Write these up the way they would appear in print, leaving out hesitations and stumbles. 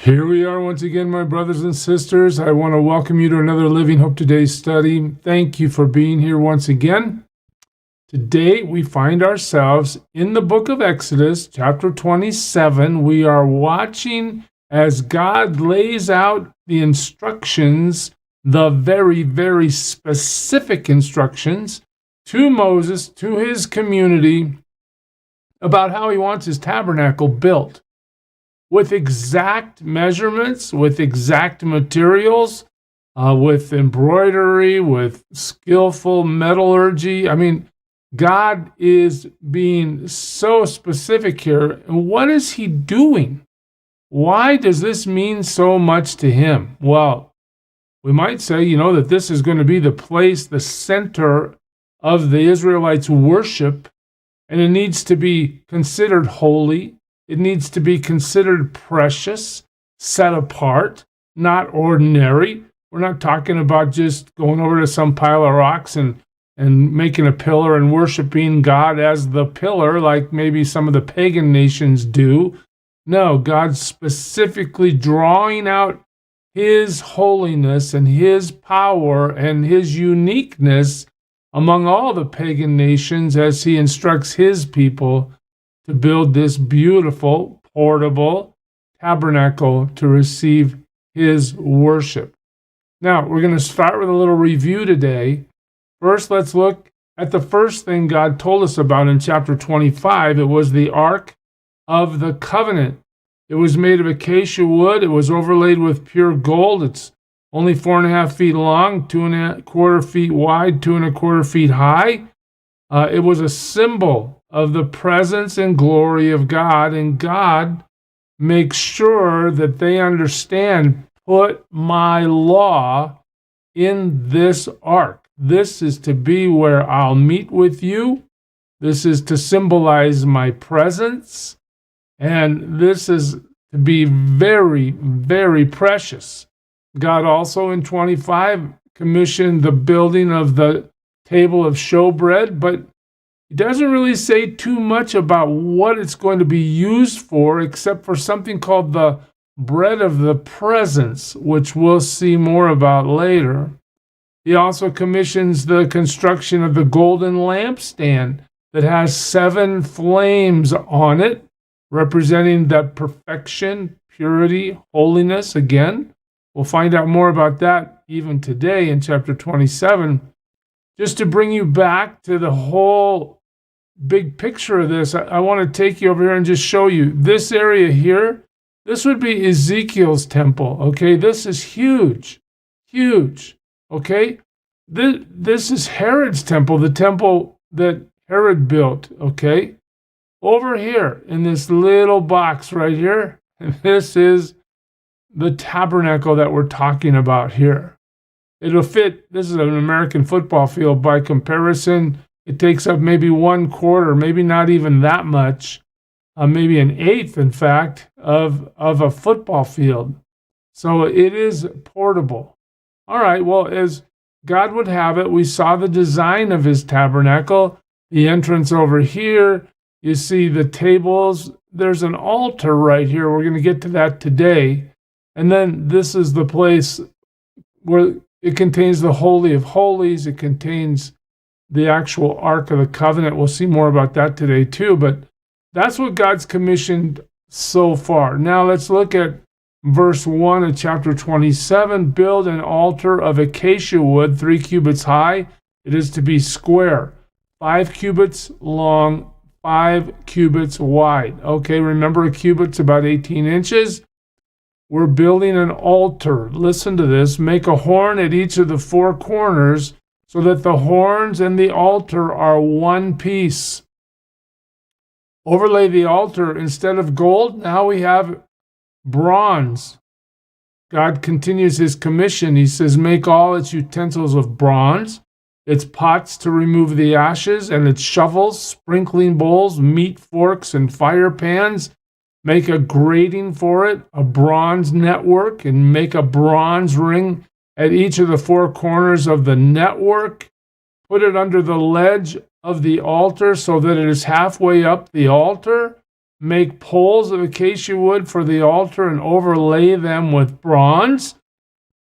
Here we are once again, my brothers and sisters. I want to welcome you to another Living Hope Today study. Thank you for being here once again. Today we find ourselves in the book of Exodus, chapter 27. We are watching as God lays out the instructions, the very, very specific instructions to Moses, to his community, about how he wants his tabernacle built, with exact measurements, with exact materials, with embroidery, with skillful metallurgy. I mean, God is being so specific here. And what is he doing? Why does this mean so much to him? Well, we might say, that this is going to be the place, the center of the Israelites' worship, and it needs to be considered holy. It needs to be considered precious, set apart, not ordinary. We're not talking about just going over to some pile of rocks and making a pillar and worshiping God as the pillar like maybe some of the pagan nations do. No, God's specifically drawing out his holiness and his power and his uniqueness among all the pagan nations as he instructs his people to build this beautiful, portable tabernacle to receive his worship. Now, we're going to start with a little review today. First, let's look at the first thing God told us about in chapter 25. It was the Ark of the Covenant. It was made of acacia wood. It was overlaid with pure gold. It's only 4.5 feet long, 2.25 feet wide, 2.25 feet high. It was a symbol of the presence and glory of God, and God makes sure that they understand, put my law in this ark. This is to be where I'll meet with you. This is to symbolize my presence, and this is to be very, very precious. God also in 25 commissioned the building of the table of showbread, but he doesn't really say too much about what it's going to be used for, except for something called the bread of the presence, which we'll see more about later. He also commissions the construction of the golden lampstand that has 7 flames on it, representing that perfection, purity, holiness. Again, we'll find out more about that even today in chapter 27. Just to bring you back to the whole big picture of this, I want to take you over here and just show you this area here. This would be Ezekiel's temple, okay? This is huge, huge, okay? This is Herod's temple, the temple that Herod built, okay? Over here in this little box right here, this is the tabernacle that we're talking about here. It'll fit, this is an American football field by comparison. It takes up maybe 1/4, maybe not even that much, maybe 1/8, in fact, of a football field. So it is portable. All right, well, as God would have it, we saw the design of his tabernacle, the entrance over here. You see the tables. There's an altar right here. We're going to get to that today. And then this is the place where it contains the Holy of Holies. It contains the actual Ark of the Covenant. We'll see more about that today too, but that's what God's commissioned so far. Now let's look at verse 1 of chapter 27. Build an altar of acacia wood, 3 cubits high. It is to be square, 5 cubits long, 5 cubits wide. Okay, remember a cubit's about 18 inches. We're building an altar. Listen to this. Make a horn at each of the 4 corners so that the horns and the altar are one piece. Overlay the altar instead of gold. Now we have bronze. God continues his commission. He says, make all its utensils of bronze, its pots to remove the ashes, and its shovels, sprinkling bowls, meat forks, and fire pans. Make a grating for it, a bronze network, and make a bronze ring at each of the 4 corners of the network. Put it under the ledge of the altar so that it is halfway up the altar. make poles of acacia wood for the altar and overlay them with bronze.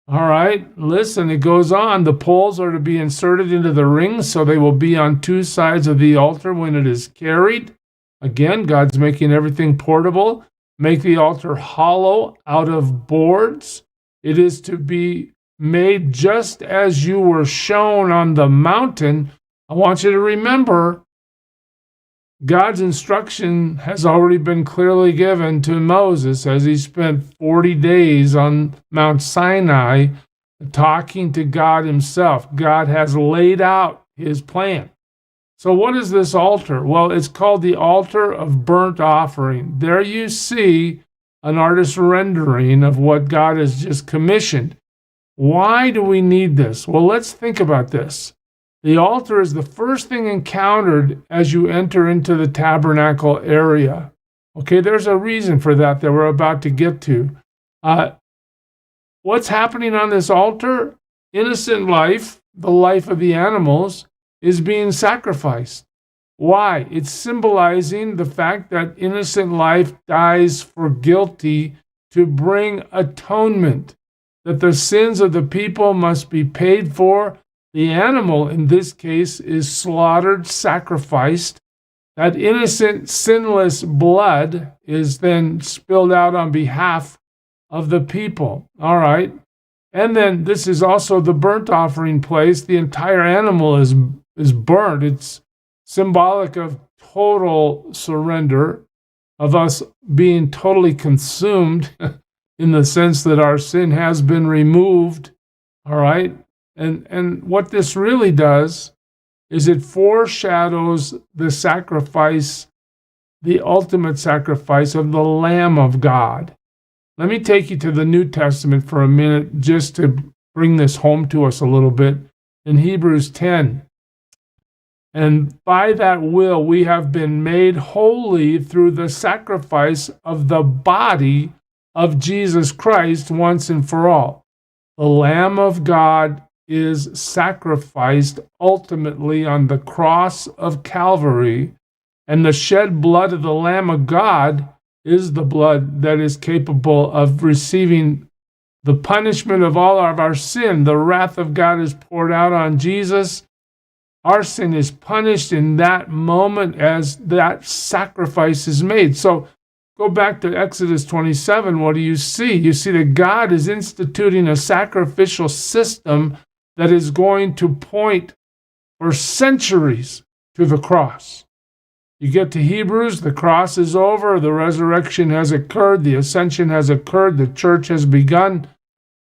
All right, listen, it goes on. The poles are to be inserted into the rings so they will be on two sides of the altar when it is carried. Again, God's making everything portable. Make the altar hollow out of boards. It is to be made just as you were shown on the mountain. I want you to remember, God's instruction has already been clearly given to Moses as he spent 40 days on Mount Sinai talking to God himself. God has laid out his plan. So what is this altar? Well, it's called the altar of burnt offering. There you see an artist's rendering of what God has just commissioned. Why do we need this? Well, let's think about this. The altar is the first thing encountered as you enter into the tabernacle area. Okay, there's a reason for that we're about to get to. What's happening on this altar? Innocent life, the life of the animals, is being sacrificed. Why? It's symbolizing the fact that innocent life dies for guilty to bring atonement, that the sins of the people must be paid for. The animal, in this case, is slaughtered, sacrificed. That innocent, sinless blood is then spilled out on behalf of the people. All right. And then this is also the burnt offering place. The entire animal is burnt. It's symbolic of total surrender, of us being totally consumed in the sense that our sin has been removed. All right. And what this really does is it foreshadows the sacrifice, the ultimate sacrifice of the Lamb of God. Let me take you to the New Testament for a minute just to bring this home to us a little bit. In Hebrews 10, and by that will we have been made holy through the sacrifice of the body of Jesus Christ once and for all. The Lamb of God is sacrificed ultimately on the cross of Calvary, and the shed blood of the Lamb of God is the blood that is capable of receiving the punishment of all of our sin. The wrath of God is poured out on Jesus. Our sin is punished in that moment as that sacrifice is made. So go back to Exodus 27. What do you see? You see that God is instituting a sacrificial system that is going to point for centuries to the cross. You get to Hebrews, the cross is over, the resurrection has occurred, the ascension has occurred, the church has begun.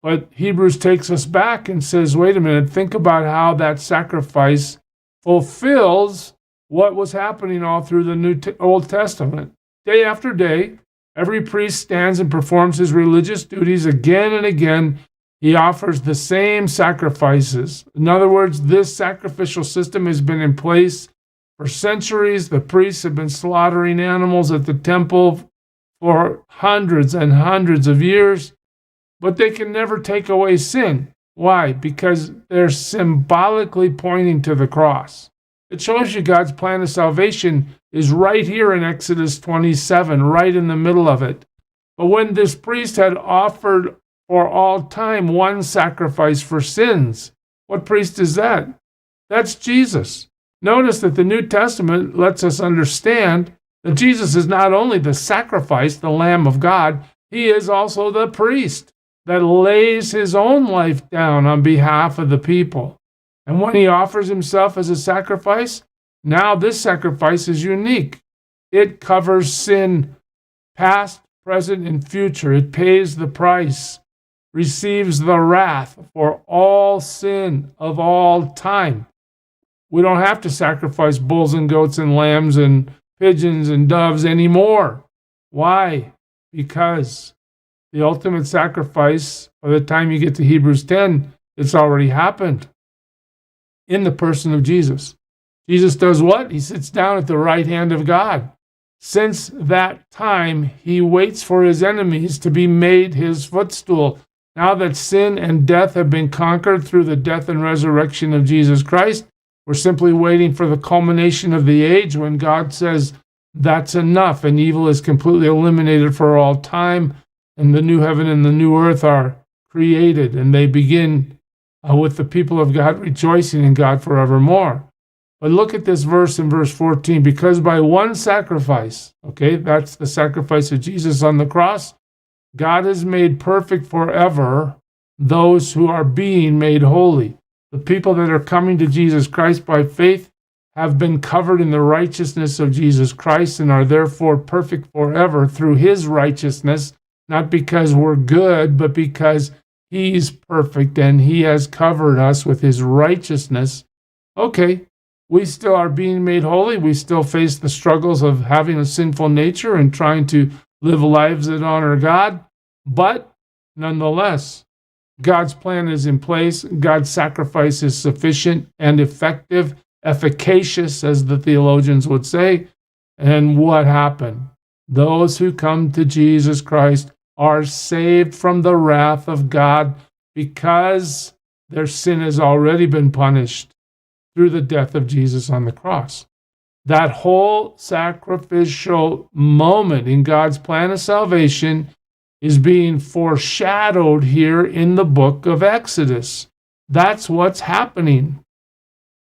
But Hebrews takes us back and says, wait a minute, think about how that sacrifice fulfills what was happening all through the Old Testament. Day after day, every priest stands and performs his religious duties again and again. He offers the same sacrifices. In other words, this sacrificial system has been in place for centuries. The priests have been slaughtering animals at the temple for hundreds and hundreds of years, but they can never take away sin. Why? Because they're symbolically pointing to the cross. It shows you God's plan of salvation is right here in Exodus 27, right in the middle of it. But when this priest had offered for all time one sacrifice for sins, what priest is that? That's Jesus. Notice that the New Testament lets us understand that Jesus is not only the sacrifice, the Lamb of God, he is also the priest that lays his own life down on behalf of the people. And when he offers himself as a sacrifice, now this sacrifice is unique. It covers sin, past, present, and future. It pays the price, receives the wrath for all sin of all time. We don't have to sacrifice bulls and goats and lambs and pigeons and doves anymore. Why? Because the ultimate sacrifice, by the time you get to Hebrews 10, it's already happened in the person of Jesus. Jesus does what? He sits down at the right hand of God. Since that time, he waits for his enemies to be made his footstool. Now that sin and death have been conquered through the death and resurrection of Jesus Christ, we're simply waiting for the culmination of the age when God says, that's enough, and evil is completely eliminated for all time, and the new heaven and the new earth are created, and they begin with the people of God rejoicing in God forevermore. But look at this verse in verse 14, because by one sacrifice, okay, that's the sacrifice of Jesus on the cross, God has made perfect forever those who are being made holy. The people that are coming to Jesus Christ by faith have been covered in the righteousness of Jesus Christ and are therefore perfect forever through his righteousness, not because we're good, but because he's perfect and he has covered us with his righteousness. Okay, we still are being made holy. We still face the struggles of having a sinful nature and trying to live lives that honor God. But nonetheless, God's plan is in place. God's sacrifice is sufficient and effective, efficacious, as the theologians would say. And what happened? Those who come to Jesus Christ are saved from the wrath of God because their sin has already been punished through the death of Jesus on the cross. That whole sacrificial moment in God's plan of salvation is being foreshadowed here in the book of Exodus. That's what's happening.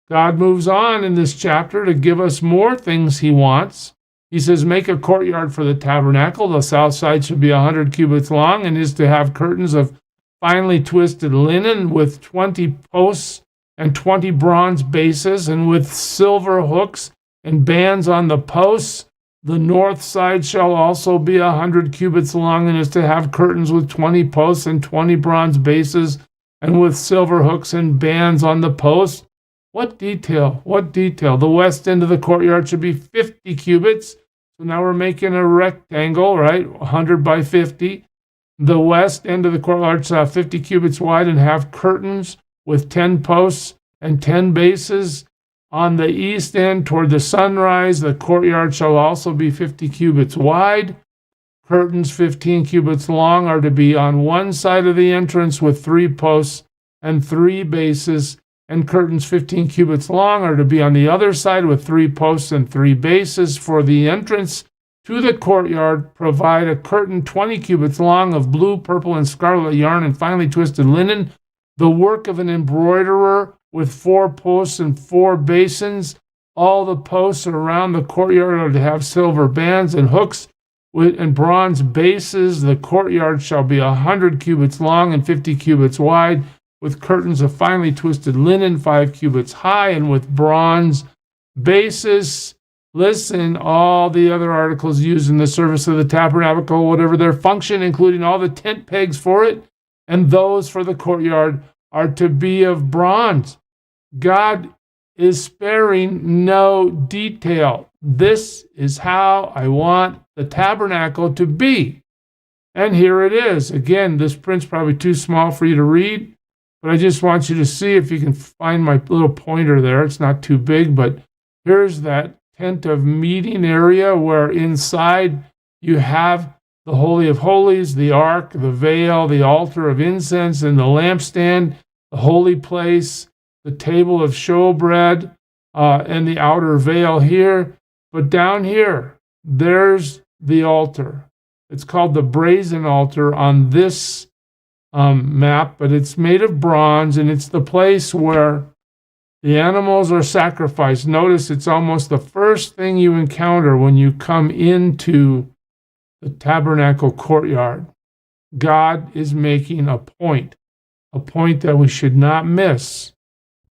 God moves on in this chapter to give us more things he wants. He says, make a courtyard for the tabernacle. The south side should be 100 cubits long and is to have curtains of finely twisted linen with 20 posts and 20 bronze bases, and with silver hooks and bands on the posts. The north side shall also be 100 cubits long and is to have curtains with 20 posts and 20 bronze bases, and with silver hooks and bands on the posts. What detail? What detail? The west end of the courtyard should be 50 cubits. So now we're making a rectangle, right? 100 by 50. The west end of the courtyard shall have 50 cubits wide and have curtains with 10 posts and 10 bases. On the east end toward the sunrise, the courtyard shall also be 50 cubits wide. Curtains 15 cubits long are to be on one side of the entrance with 3 posts and 3 bases, and curtains 15 cubits long are to be on the other side with 3 posts and 3 bases. For the entrance to the courtyard, provide a curtain 20 cubits long of blue, purple, and scarlet yarn and finely twisted linen, the work of an embroiderer, with 4 posts and 4 basins. All the posts around the courtyard are to have silver bands and hooks and bronze bases. The courtyard shall be 100 cubits long and 50 cubits wide, with curtains of finely twisted linen 5 cubits high, and with bronze bases. Listen, all the other articles used in the service of the tabernacle, whatever their function, including all the tent pegs for it, and those for the courtyard, are to be of bronze. God is sparing no detail. This is how I want the tabernacle to be. And here it is. Again, this print's probably too small for you to read, but I just want you to see if you can find my little pointer there. It's not too big, but here's that tent of meeting area where inside you have the Holy of Holies, the ark, the veil, the altar of incense, and the lampstand, the holy place, the table of showbread, and the outer veil here. But down here, there's the altar. It's called the brazen altar on this map, but it's made of bronze, and it's the place where the animals are sacrificed. Notice it's almost the first thing you encounter when you come into the tabernacle courtyard. God is making a point that we should not miss,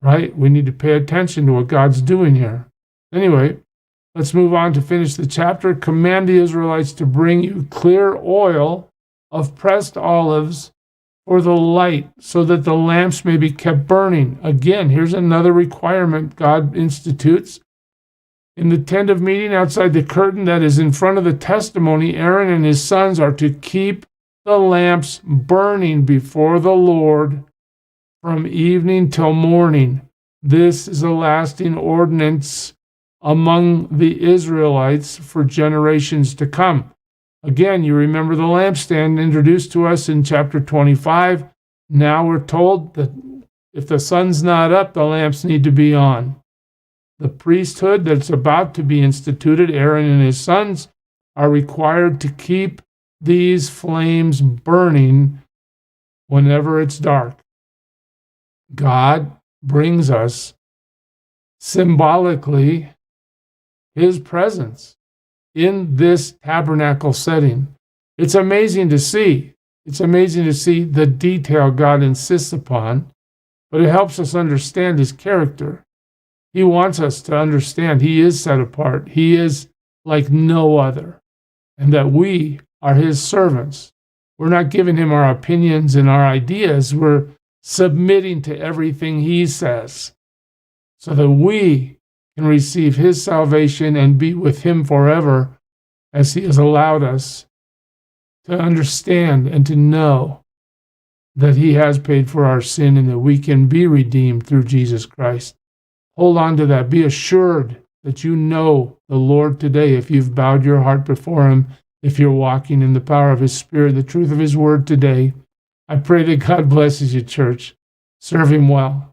right? We need to pay attention to what God's doing here. Anyway, let's move on to finish the chapter. Command the Israelites to bring you clear oil of pressed olives for the light, so that the lamps may be kept burning. Again, here's another requirement God institutes. In the tent of meeting outside the curtain that is in front of the testimony, Aaron and his sons are to keep the lamps burning before the Lord from evening till morning. This is a lasting ordinance among the Israelites for generations to come. Again, you remember the lampstand introduced to us in chapter 25. Now we're told that if the sun's not up, the lamps need to be on. The priesthood that's about to be instituted, Aaron and his sons, are required to keep these flames burning whenever it's dark. God brings us symbolically his presence in this tabernacle setting. It's amazing to see. It's amazing to see the detail God insists upon, but it helps us understand his character. He wants us to understand he is set apart. He is like no other, and that we are his servants. We're not giving him our opinions and our ideas. We're submitting to everything he says so that we can receive his salvation and be with him forever, as he has allowed us to understand and to know that he has paid for our sin and that we can be redeemed through Jesus Christ. Hold on to that. Be assured that you know the Lord today if you've bowed your heart before him, if you're walking in the power of his Spirit, the truth of his word today. I pray that God blesses you, church. Serve him well.